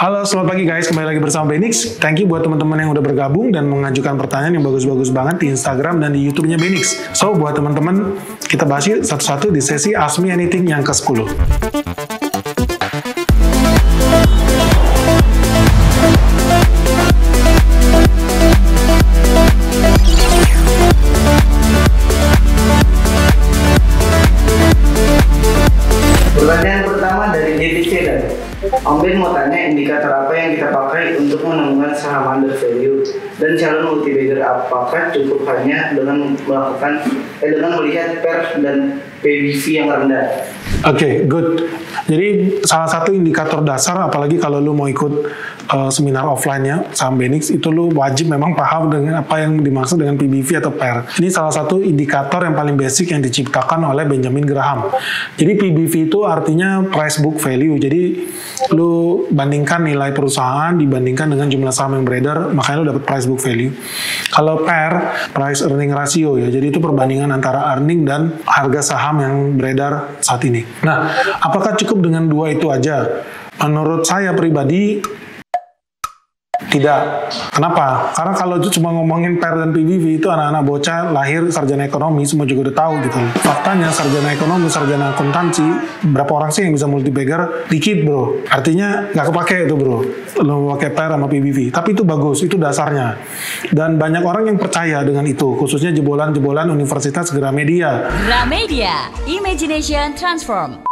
Halo, selamat pagi guys. Kembali lagi bersama Benix. Thank you buat teman-teman yang udah bergabung dan mengajukan pertanyaan yang bagus-bagus banget di Instagram dan di YouTube-nya Benix. So, buat teman-teman, kita bahas yuk satu-satu di sesi Ask Me Anything yang ke-10. Pertanyaan pertama dari David Sedan. Om Ben mau tanya indikator apa yang kita pakai untuk menemukan saham under value dan calon multi-bagger apakah cukup hanya dengan melihat PER dan PBV yang rendah? Oke, good. Jadi salah satu indikator dasar, apalagi kalau lu mau ikut seminar offline-nya saham Benix, itu lu wajib memang paham dengan apa yang dimaksud dengan PBV atau PER. Ini salah satu indikator yang paling basic yang diciptakan oleh Benjamin Graham. Jadi PBV itu artinya price book value. Jadi lu bandingkan nilai perusahaan dibandingkan dengan jumlah saham yang beredar, makanya lu dapat price book value. Kalau PER, price earning ratio ya. Jadi itu perbandingan antara earning dan harga saham yang beredar saat ini. Nah, apakah cukup dengan dua itu aja? Menurut saya pribadi, tidak. Kenapa? Karena kalau itu cuma ngomongin PER dan PBV, itu anak-anak bocah lahir sarjana ekonomi semua juga udah tahu gitu. Faktanya sarjana ekonomi, sarjana akuntansi, berapa orang sih yang bisa multi-bagger? Dikit bro. Artinya nggak kepake itu bro. Lo pakai PER sama PBV. Tapi itu bagus, itu dasarnya. Dan banyak orang yang percaya dengan itu, khususnya jebolan-jebolan Universitas Gramedia. Gramedia, Imagination Transform.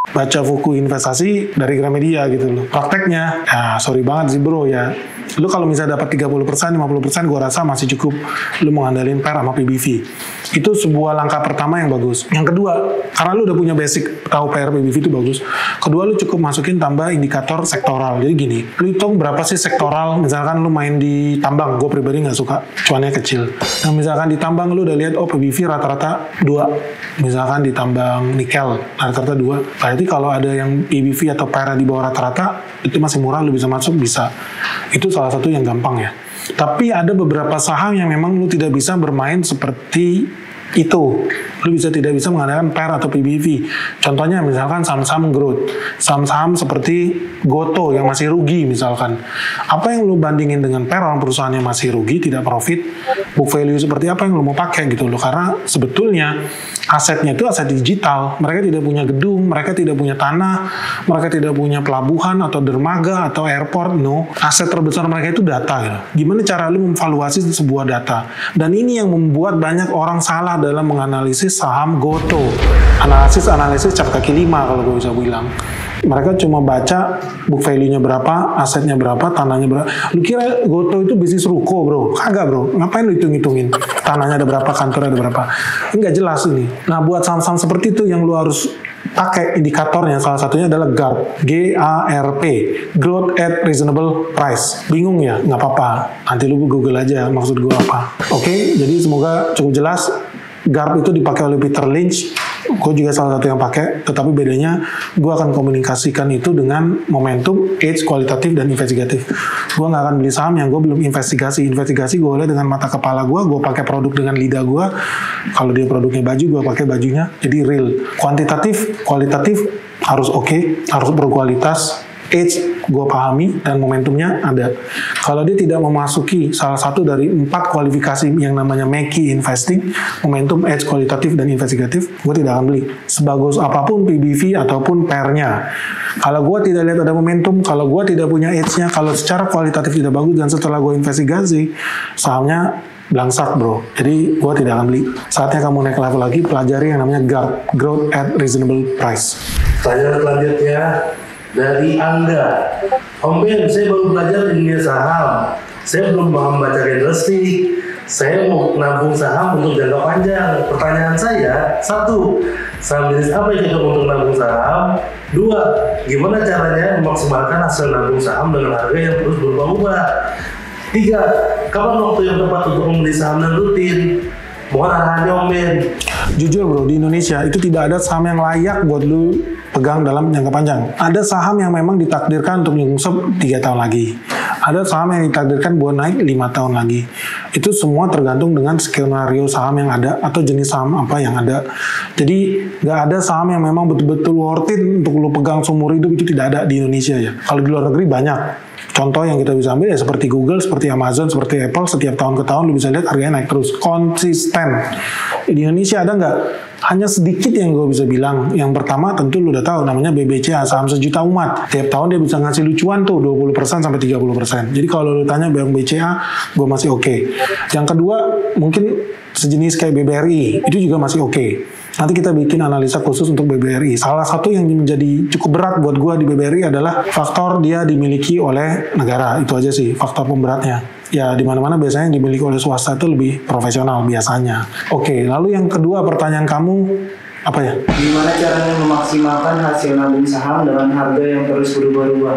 Baca buku investasi dari Gramedia gitu loh. Prakteknya, ya sorry banget sih bro ya. Lu kalau misalnya dapat 30%, 50%, gua rasa masih cukup lu mengandalkan PER sama PBV. Itu sebuah langkah pertama yang bagus. Yang kedua, karena lu udah punya basic tahu PER PBV itu bagus. Kedua, lu cukup masukin tambah indikator sektoral. Jadi gini, lu hitung berapa sih sektoral, misalkan lu main di tambang, gue pribadi nggak suka, cuannya kecil. Nah misalkan di tambang lu udah lihat, oh PBV rata-rata 2. Misalkan di tambang nikel, rata-rata 2. Berarti kalau ada yang PBV atau PER di bawah rata-rata, itu masih murah, lu bisa masuk, bisa. Itu salah satu yang gampang ya. Tapi ada beberapa saham yang memang lu tidak bisa bermain seperti itu. Lu tidak bisa mengandalkan PER atau PBV. Contohnya misalkan saham-saham growth. Saham-saham seperti Goto yang masih rugi misalkan. Apa yang lu bandingin dengan PER orang perusahaan yang masih rugi, tidak profit, book value seperti apa yang lu mau pakai gitu loh. Karena sebetulnya asetnya itu aset digital. Mereka tidak punya gedung, mereka tidak punya tanah, mereka tidak punya pelabuhan atau dermaga atau airport, no. Aset terbesar mereka itu data gitu. Gimana cara lu memvaluasi sebuah data? Dan ini yang membuat banyak orang salah dalam menganalisis saham Goto. Analisis cap kaki 5 kalau gue bisa bilang. Mereka cuma baca book value-nya berapa, asetnya berapa, tanahnya berapa. Lu kira Goto itu bisnis ruko bro? Kagak bro. Ngapain lu hitung-hitungin? Tanahnya ada berapa, kantornya ada berapa? Enggak jelas ini. Nah buat saham-saham seperti itu yang lu harus pakai indikatornya, salah satunya adalah GARP. G-A-R-P. Growth at Reasonable Price. Bingung ya? Nggak apa-apa. Nanti lu Google aja maksud gue apa. Oke, jadi semoga cukup jelas. GARP itu dipakai oleh Peter Lynch. Gue juga salah satu yang pakai, tetapi bedanya gue akan komunikasikan itu dengan momentum, age, kualitatif, dan investigatif. Gue nggak akan beli saham yang gue belum investigasi. Investigasi gue lihat dengan mata kepala gue pakai produk dengan lidah gue. Kalau dia produknya baju, gue pakai bajunya. Jadi real. Kuantitatif, kualitatif harus oke, harus berkualitas. Age gue pahami dan momentumnya ada. Kalau dia tidak memasuki salah satu dari 4 kualifikasi yang namanya Mackey Investing, momentum, age, kualitatif, dan investigatif, gue tidak akan beli. Sebagus apapun PBV ataupun PER-nya. Kalau gue tidak lihat ada momentum, kalau gue tidak punya age-nya, kalau secara kualitatif tidak bagus, dan setelah gue investigasi, sahamnya belangsak bro. Jadi gue tidak akan beli. Saatnya kamu naik level lagi, pelajari yang namanya GARP, Growth at Reasonable Price. Pertanyaan selanjutnya dari Angga. Om Ben, saya baru belajar dunia saham. Saya belum paham baca candlestick. Saya mau nabung saham untuk jangka panjang. Pertanyaan saya, 1. Saham jenis apa yang cocok untuk nabung saham? 2. Gimana caranya memaksimalkan hasil nabung saham dengan harga yang terus berubah-ubah? 3. Kapan waktu yang tepat untuk membeli saham dan rutin? Mohon arahannya Om Ben. Jujur bro, di Indonesia itu tidak ada saham yang layak buat lu pegang dalam jangka panjang. Ada saham yang memang ditakdirkan untuk nyungsep 3 tahun lagi. Ada saham yang ditakdirkan buat naik 5 tahun lagi. Itu semua tergantung dengan skenario saham yang ada atau jenis saham apa yang ada. Jadi nggak ada saham yang memang betul-betul worth it untuk lo pegang seumur hidup, itu tidak ada di Indonesia ya. Kalau di luar negeri banyak. Contoh yang kita bisa ambil ya seperti Google, seperti Amazon, seperti Apple, setiap tahun ke tahun lu bisa lihat harganya naik terus, konsisten. Di Indonesia ada nggak? Hanya sedikit yang gue bisa bilang. Yang pertama tentu lu udah tahu namanya BBCA, saham sejuta umat. Tiap tahun dia bisa ngasih lucuan tuh 20% sampai 30%. Jadi kalau lu tanya Bank BCA, gue masih oke. Yang kedua mungkin sejenis kayak BBRI, itu juga masih oke. Nanti kita bikin analisa khusus untuk BBRI. Salah satu yang menjadi cukup berat buat gua di BBRI adalah faktor dia dimiliki oleh negara. Itu aja sih faktor pemberatnya. Ya di mana-mana biasanya yang dimiliki oleh swasta itu lebih profesional biasanya. Oke, lalu yang kedua pertanyaan kamu apa ya? Gimana caranya memaksimalkan hasil nabung saham dengan harga yang terus berubah-ubah?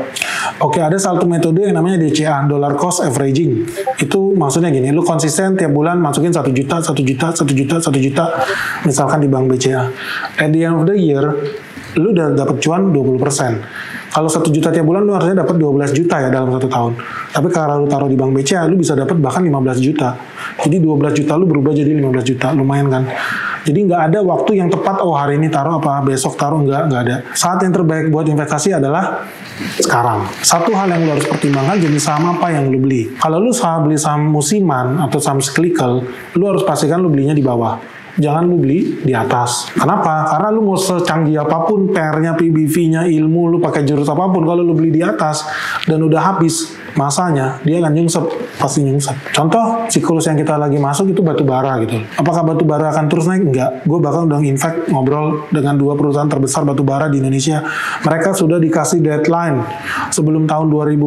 Oke, ada satu metode yang namanya DCA, Dollar Cost Averaging. Itu maksudnya gini, lu konsisten tiap bulan masukin 1 juta, 1 juta, 1 juta, 1 juta, misalkan di Bank BCA. At the end of the year, lu udah dapat cuan 20%. Kalau 1 juta tiap bulan, lu harusnya dapat 12 juta ya dalam 1 tahun. Tapi kalau lu taruh di Bank BCA, lu bisa dapat bahkan 15 juta. Jadi 12 juta lu berubah jadi 15 juta, lumayan kan? Jadi nggak ada waktu yang tepat, oh hari ini taruh apa, besok taruh, nggak ada. Saat yang terbaik buat investasi adalah sekarang. Satu hal yang lu harus pertimbangkan, jenis saham apa yang lu beli. Kalau lu beli saham musiman atau saham cyclical, lu harus pastikan lu belinya di bawah. Jangan lu beli di atas. Kenapa? Karena lu mau secanggih apapun, PR-nya, PBV-nya, ilmu, lu pakai jurus apapun, kalau lu beli di atas dan udah habis masanya, dia akan nyungsep, pasti nyungsep. Contoh, siklus yang kita lagi masuk itu batu bara gitu. Apakah batu bara akan terus naik? Enggak. Gue bahkan udah in-fact ngobrol dengan 2 perusahaan terbesar batu bara di Indonesia. Mereka sudah dikasih deadline. Sebelum tahun 2040,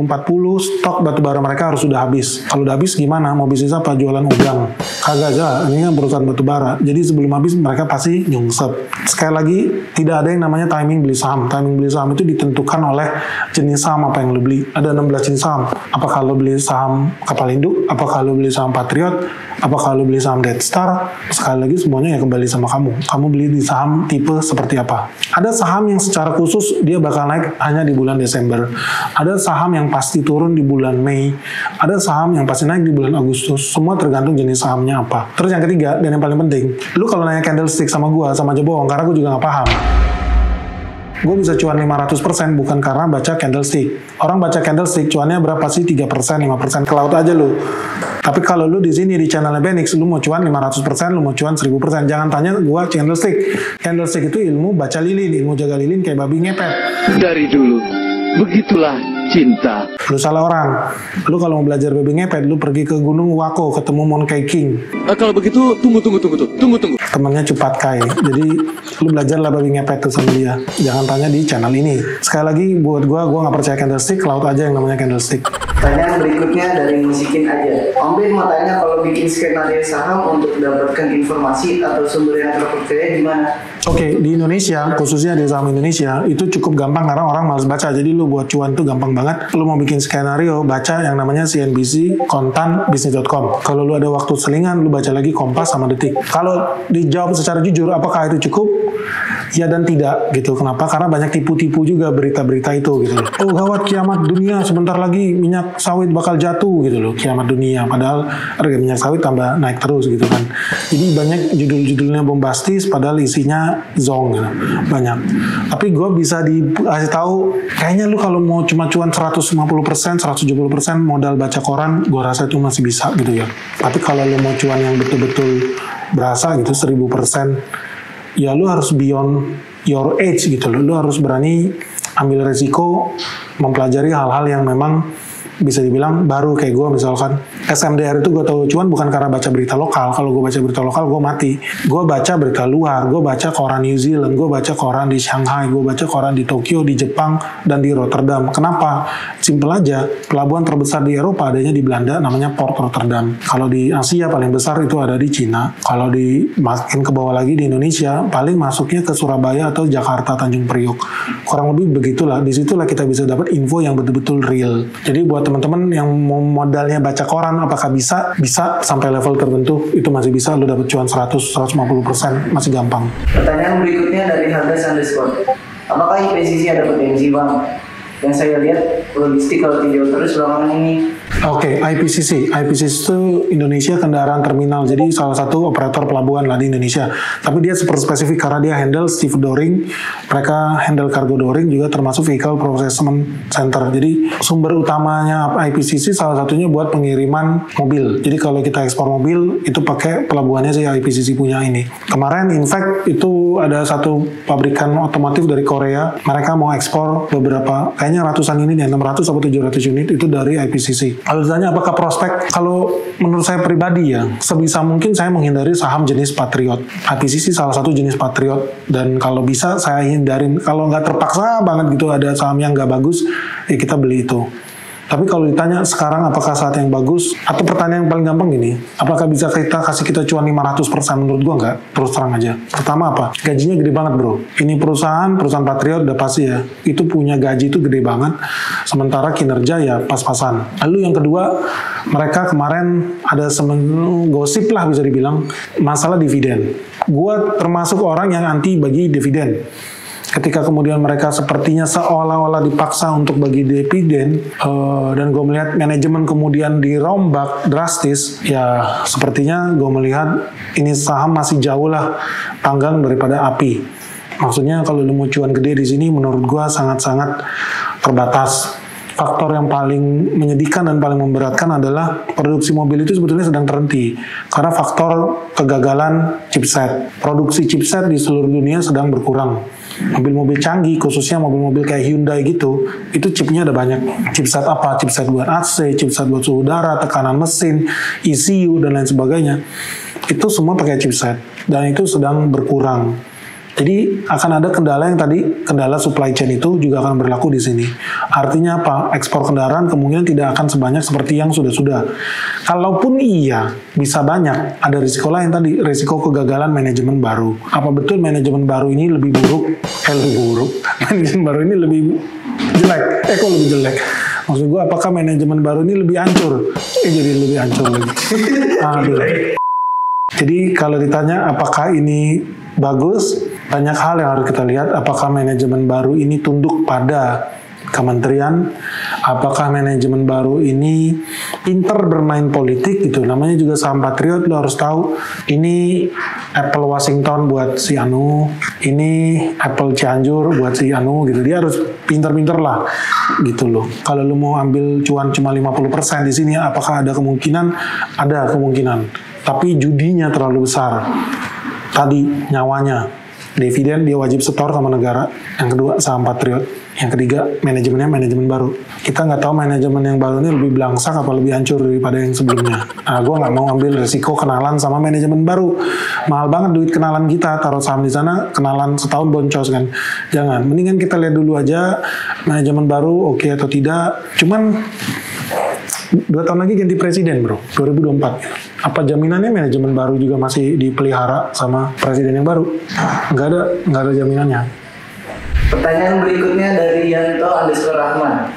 stok batu bara mereka harus sudah habis. Kalau udah habis gimana? Mau bisnis apa? Jualan udang? Kagak aja. Ini kan perusahaan batu bara. Jadi sebelum habis mereka pasti nyungsep. Sekali lagi, tidak ada yang namanya timing beli saham. Timing beli saham itu ditentukan oleh jenis saham apa yang lo beli. Ada 16 jenis saham. Apakah lo beli saham Kapalindo? Apakah lo beli saham Patriot? Apakah lo beli saham Deadstar? Sekali lagi semuanya ya kembali sama kamu. Kamu beli di saham tipe seperti apa? Ada saham yang secara khusus dia bakal naik hanya di bulan Desember. Ada saham yang pasti turun di bulan Mei. Ada saham yang pasti naik di bulan Agustus. Semua tergantung jenis sahamnya apa. Terus yang ketiga dan yang paling penting, lu kalau nanya candlestick sama gua sama aja bohong, karena gua juga nggak paham. Gue bisa cuan 500% bukan karena baca candlestick. Orang baca candlestick cuannya berapa sih? 3%, 5%, ke laut aja lu. Tapi kalau lu di sini di channelnya Benix, lu mau cuan 500%, lu mau cuan 1000%. Jangan tanya gue candlestick. Candlestick itu ilmu baca lilin, ilmu jaga lilin kayak babi ngepet. Dari dulu, begitulah cinta. Lu salah orang. Lu kalau mau belajar babi ngepet, lu pergi ke Gunung Wako, ketemu Monkey King. Kalau begitu, tunggu. Temannya Cepat Kai. Jadi lu belajarlah babi ngepet tuh sama dia. Jangan tanya di channel ini. Sekali lagi buat gua nggak percaya candlestick, laut aja yang namanya candlestick. Pertanyaan berikutnya dari Musikin aja. Om Ben mau tanya kalau bikin skenario saham untuk dapatkan informasi atau sumber yang terpercaya gimana? Oke, di Indonesia, khususnya di saham Indonesia, itu cukup gampang karena orang malas baca. Jadi lu buat cuan tuh gampang banget. Lu mau bikin skenario, baca yang namanya CNBC, Kontan, Bisnis.com. Kalau lu ada waktu selingan, lu baca lagi Kompas sama Detik. Kalau dijawab secara jujur, apakah itu cukup? Ya dan tidak gitu. Kenapa? Karena banyak tipu-tipu juga berita-berita itu gitu loh. Oh gawat kiamat dunia, sebentar lagi minyak sawit bakal jatuh gitu loh, kiamat dunia. Padahal harga minyak sawit tambah naik terus gitu kan. Jadi banyak judul-judulnya bombastis padahal isinya zong gitu. Banyak. Tapi gue bisa dikasih tahu, kayaknya lu kalau mau cuma cuan 150%, 170% modal baca koran, gue rasa itu masih bisa gitu ya. Tapi kalau lu mau cuan yang betul-betul berasa gitu 1000%, ya lu harus beyond your age gitu loh. Lu harus berani ambil resiko mempelajari hal-hal yang memang bisa dibilang baru. Kayak gue misalkan SMDR itu gue tahu cuan bukan karena baca berita lokal. Kalau gue baca berita lokal gue mati. Gue baca berita luar, gue baca koran New Zealand, gue baca koran di Shanghai, gue baca koran di Tokyo, di Jepang, dan di Rotterdam. Kenapa? Simple aja, pelabuhan terbesar di Eropa adanya di Belanda namanya Port Rotterdam. Kalau di Asia paling besar itu ada di Cina. Kalau di makin ke bawah lagi di Indonesia paling masuknya ke Surabaya atau Jakarta, Tanjung Priok. Kurang lebih begitulah. Disitulah kita bisa dapat info yang betul-betul real. Jadi buat teman-teman yang mau modalnya baca koran, apakah bisa sampai level tertentu, itu masih bisa, lu dapat cuan 100-150%, masih gampang. Pertanyaan berikutnya dari Hardas_. Apakah IPCC ada potensi bang? Yang saya lihat logistik kalau tidak terus belakangan ini. Oke, IPCC. IPCC itu Indonesia Kendaraan Terminal. Jadi salah satu operator pelabuhan lah di Indonesia. Tapi dia super spesifik karena dia handle stevedoring, mereka handle cargo dooring juga termasuk Vehicle Processment Center. Jadi sumber utamanya IPCC salah satunya buat pengiriman mobil. Jadi kalau kita ekspor mobil itu pakai pelabuhannya sih IPCC punya ini. Kemarin in fact itu ada satu pabrikan otomotif dari Korea. Mereka mau ekspor beberapa, kayaknya ratusan unit ya, 600 atau 700 unit itu dari IPCC. Kalau ditanya apakah prospek, kalau menurut saya pribadi ya, sebisa mungkin saya menghindari saham jenis Patriot. IPCC salah satu jenis Patriot, dan kalau bisa saya hindarin, kalau nggak terpaksa banget gitu ada saham yang nggak bagus, ya kita beli itu. Tapi kalau ditanya sekarang apakah saat yang bagus, atau pertanyaan yang paling gampang gini, apakah bisa kita kasih kita cuan 500%? Menurut gua nggak, terus terang aja. Pertama apa? Gajinya gede banget bro. Ini perusahaan Patriot udah pasti ya, itu punya gaji itu gede banget, sementara kinerja ya pas-pasan. Lalu yang kedua, mereka kemarin ada gosip lah bisa dibilang, masalah dividen. Gua termasuk orang yang anti bagi dividen. Ketika kemudian mereka sepertinya seolah-olah dipaksa untuk bagi dividen, dan gue melihat manajemen kemudian dirombak drastis, ya sepertinya gue melihat ini saham masih jauh lah panggang daripada api. Maksudnya kalau lu mau cuan gede di sini, menurut gue sangat-sangat terbatas. Faktor yang paling menyedihkan dan paling memberatkan adalah produksi mobil itu sebetulnya sedang terhenti karena faktor kegagalan chipset. Produksi chipset di seluruh dunia sedang berkurang. Mobil-mobil canggih, khususnya mobil-mobil kayak Hyundai gitu, itu chipnya ada banyak. Chipset apa? Chipset buat AC, chipset buat suhu udara, tekanan mesin, ECU, dan lain sebagainya. Itu semua pakai chipset, dan itu sedang berkurang. Jadi akan ada kendala yang tadi, kendala supply chain itu juga akan berlaku di sini. Artinya apa? Ekspor kendaraan kemungkinan tidak akan sebanyak seperti yang sudah-sudah. Kalaupun iya, bisa banyak. Ada risiko lain tadi, risiko kegagalan manajemen baru. Apa betul manajemen baru ini lebih buruk? Lebih buruk. Manajemen baru ini lebih jelek. Kok lebih jelek? Maksud gue, apakah manajemen baru ini lebih hancur? Jadi lebih hancur lagi. Aduh. Jadi kalau ditanya apakah ini bagus, banyak hal yang harus kita lihat. Apakah manajemen baru ini tunduk pada kementerian? Apakah manajemen baru ini pinter bermain politik gitu? Namanya juga saham Patriot, lo harus tahu ini Apple Washington buat si Anu, ini Apple Cianjur buat si Anu gitu. Dia harus pinter-pinter lah gitu loh. Kalau lo mau ambil cuan cuma 50% di sini, apakah ada kemungkinan? Ada kemungkinan. Tapi judinya terlalu besar. Tadi nyawanya. Dividen dia wajib setor sama negara. Yang kedua saham Patriot. Yang ketiga manajemennya manajemen baru. Kita nggak tahu manajemen yang baru ini lebih belangsak apa lebih hancur daripada yang sebelumnya. Nah, gue nggak mau ambil resiko kenalan sama manajemen baru. Mahal banget duit kenalan kita, taruh saham di sana, kenalan setahun boncos kan. Jangan. Mendingan kita lihat dulu aja manajemen baru oke atau tidak. Cuman 2 tahun lagi ganti presiden bro, 2024. Apa jaminannya manajemen baru juga masih dipelihara sama presiden yang baru? Nggak ada jaminannya. Pertanyaan berikutnya dari Yanto _ Rahman.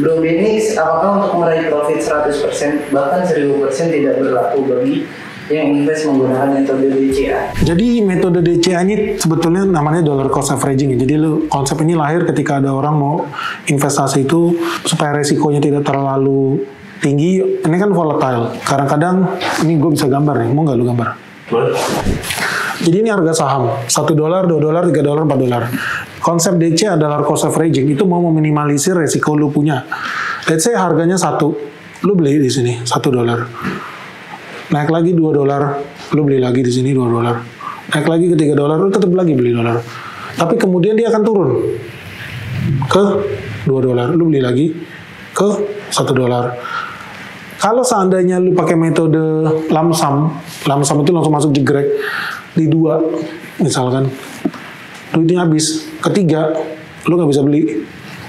Bro Benix, apakah untuk meraih profit 100% bahkan 1000% tidak berlaku bagi yang invest menggunakan metode DCA? Jadi metode DCA ini sebetulnya namanya dollar cost averaging ya. Jadi konsep ini lahir ketika ada orang mau investasi itu supaya resikonya tidak terlalu tinggi. Ini kan volatile. Kadang-kadang, ini gue bisa gambar nih. Mau nggak lu gambar? Boleh. Jadi ini harga saham. $1, $2, $3, $4. Konsep DC adalah cost averaging. Itu mau meminimalisir resiko lu punya. Let's say harganya 1. Lu beli di sini $1. Naik lagi $2. Lu beli lagi di sini $2. Naik lagi ke $3. Lu tetap lagi beli $. Tapi kemudian dia akan turun ke $2. Lu beli lagi ke $1. Kalau seandainya lu pakai metode lump sum itu langsung masuk jegrek di 2, misalkan duitnya habis, ketiga lu nggak bisa beli,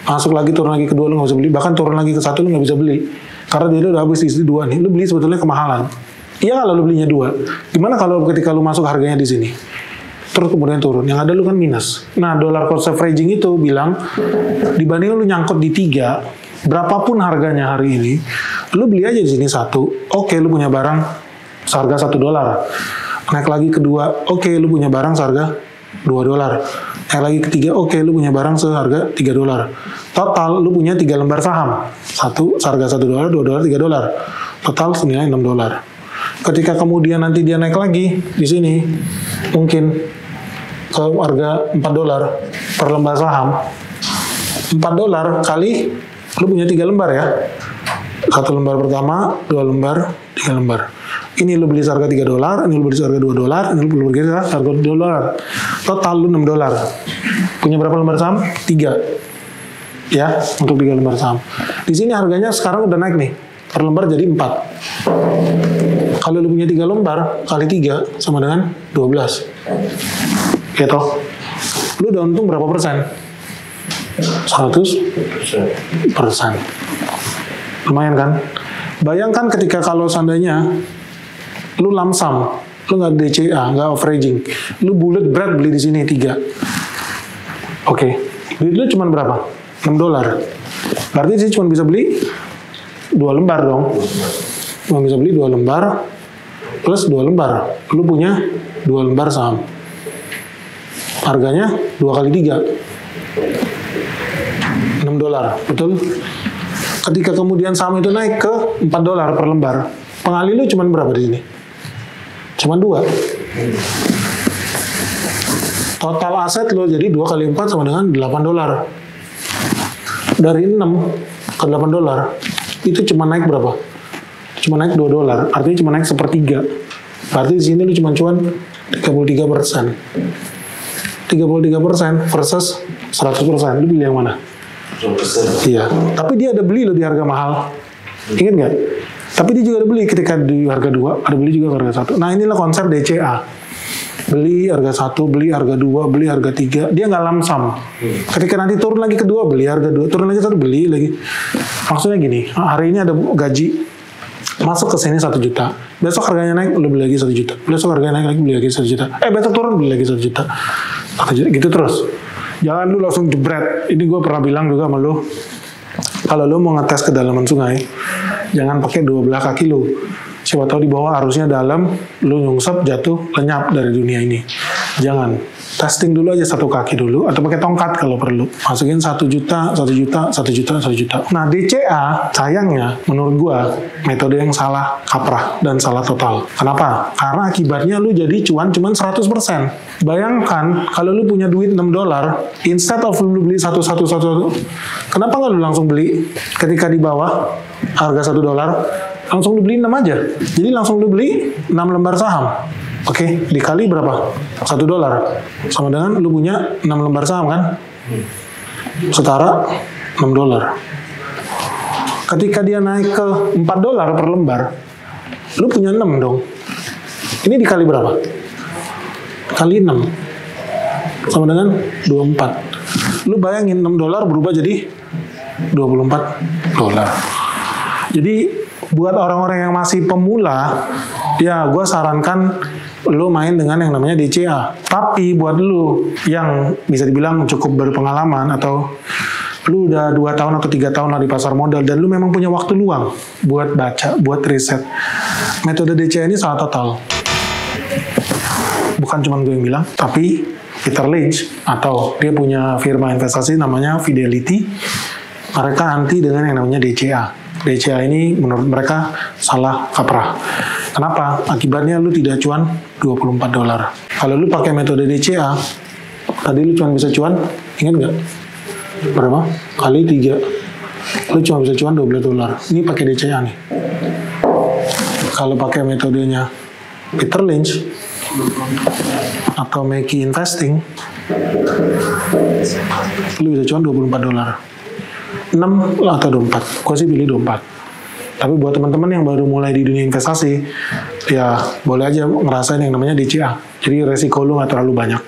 masuk lagi turun lagi kedua lu nggak bisa beli, bahkan turun lagi ke 1 lu nggak bisa beli karena dia udah habis di 2 nih. Lu beli sebetulnya kemahalan. Iya kalau lu belinya 2. Gimana kalau ketika lu masuk harganya di sini? Terus kemudian turun, yang ada lu kan minus. Nah, dollar cost averaging itu bilang dibanding lu nyangkut di 3, berapapun harganya hari ini, lu beli aja di sini 1. Oke, lu punya barang seharga $1. Naik lagi kedua, oke, lu punya barang seharga $2. Naik lagi ketiga, oke, lu punya barang seharga $3. Total lu punya 3 lembar saham. Satu harga $1, $2, $3. Total senilai $6. Ketika kemudian nanti dia naik lagi di sini, mungkin ke harga $4 per lembar saham. $4 kali lu punya 3 lembar ya. 1 lembar pertama, 2 lembar, 3 lembar. Ini lu beli seharga $3, ini lu beli seharga $2, ini lu beli seharga $2. Total lu $6. Punya berapa lembar saham? 3. Ya, untuk 3 lembar saham. Di sini harganya sekarang udah naik nih. Per lembar jadi 4. Kalau lu punya 3 lembar kali 3 sama dengan 12. Ya toh. Lu udah untung berapa persen? 100%. Lumayan kan? Bayangkan ketika kalau seandainya lu lump sum, lu nggak DCA, nggak averaging, lu bullet bread beli di sini 3. Oke. Duit lu cuma berapa? $6. Berarti sih cuma bisa beli 2 lembar dong. Cuma bisa beli 2 lembar plus 2 lembar. Lu punya 2 lembar saham. Harganya 2 kali 3. $6. Betul? Ketika kemudian saham itu naik ke $4 per lembar, pengali lu cuma berapa di sini? Cuma 2. Total aset lo jadi 2 kali 4 sama dengan $8. Dari 6 ke $8 itu cuma naik berapa? Cuma naik $2. Artinya cuma naik 1/3. Berarti di sini lu cuma 33%. 33% versus 100%. Lu pilih yang mana? 100%. Iya. Tapi dia ada beli lo di harga mahal. Ingat nggak? Tapi dia juga ada beli ketika di harga 2, ada beli juga harga 1. Nah inilah konsep DCA. Beli harga 1, beli harga 2, beli harga 3. Dia nggak lump sum. Ketika nanti turun lagi ke 2, beli harga 2. Turun lagi 1, beli lagi. Maksudnya gini, hari ini ada gaji. Masuk ke sini 1 juta. Besok harganya naik, lu beli lagi 1 juta. Besok harganya naik lagi, beli lagi 1 juta. Besok turun, beli lagi 1 juta. Gitu terus. Jangan lu langsung jebret. Ini gue pernah bilang juga sama lu. Kalau lu mau ngetes kedalaman sungai, jangan pakai 2 belah kaki lu. Siapa tahu di bawah arusnya dalam, lu nyungsep, jatuh, lenyap dari dunia ini. Jangan. Testing dulu aja 1 kaki dulu, atau pakai tongkat kalau perlu. Masukin 1 juta, 1 juta, 1 juta, 1 juta. Nah, DCA, sayangnya, menurut gua, metode yang salah kaprah dan salah total. Kenapa? Karena akibatnya lu jadi cuan cuman 100%. Bayangkan, kalau lu punya duit $6, instead of lu beli 1, kenapa nggak lu langsung beli ketika di bawah harga $1? Langsung lu beli 6 aja. Jadi langsung lu beli 6 lembar saham. Oke, dikali berapa? $1. Sama dengan lu punya 6 lembar saham kan? Setara $6. Ketika dia naik ke $4 per lembar, lu punya 6 dong. Ini dikali berapa? Kali 6. Sama dengan 24. Lu bayangin $6 berubah jadi $24. Jadi buat orang-orang yang masih pemula, ya gue sarankan lu main dengan yang namanya DCA. Tapi buat lu yang bisa dibilang cukup berpengalaman atau lu udah 2 tahun atau 3 tahun lah di pasar modal dan lu memang punya waktu luang buat baca, buat riset, metode DCA ini salah total. Bukan cuma gue yang bilang, tapi Peter Lynch atau dia punya firma investasi namanya Fidelity, mereka anti dengan yang namanya DCA. DCA ini menurut mereka salah kaprah. Kenapa? Akibatnya lu tidak cuan $24. Kalau lu pakai metode DCA, tadi lu cuma bisa cuan, ingat nggak? Berapa? Kali 3. Lu cuma bisa cuan $12. Ini pakai DCA nih. Kalau pakai metodenya Peter Lynch atau Mackey Investing, lu bisa cuan $24. 6 atau 24, gue sih pilih 24. Tapi buat teman-teman yang baru mulai di dunia investasi, ya boleh aja ngerasain yang namanya DCA. Jadi resiko lu gak terlalu banyak.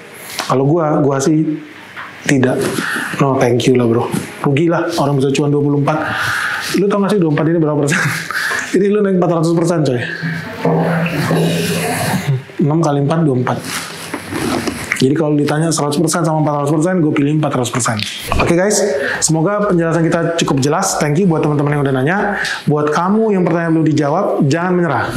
Kalau gue sih tidak. No thank you lah bro. Rugi lah orang bisa cuan 24. Lu tau gak sih 24 ini berapa persen? Ini lu naik 400% coy. 6 kali 4, 24. Jadi kalau ditanya 100% sama 400%, gue pilih 400%. Oke guys, semoga penjelasan kita cukup jelas. Thank you buat teman-teman yang udah nanya. Buat kamu yang pertanyaan belum dijawab, jangan menyerah.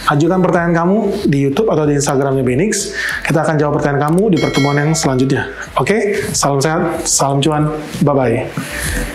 Ajukan pertanyaan kamu di YouTube atau di Instagramnya Benix. Kita akan jawab pertanyaan kamu di pertemuan yang selanjutnya. Oke, salam sehat, salam cuan, bye-bye.